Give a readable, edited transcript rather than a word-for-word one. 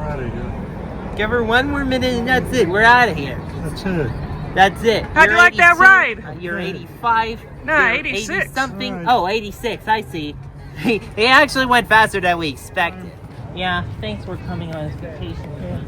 out of here. Give her one more minute and that's it. We're out of here. That's it. That's it. How'd you like that ride? You're 85. No, you're 86. 80 something. Right. Oh, 86. I see. He actually went faster than we expected. Yeah, thanks for coming on this vacation with us.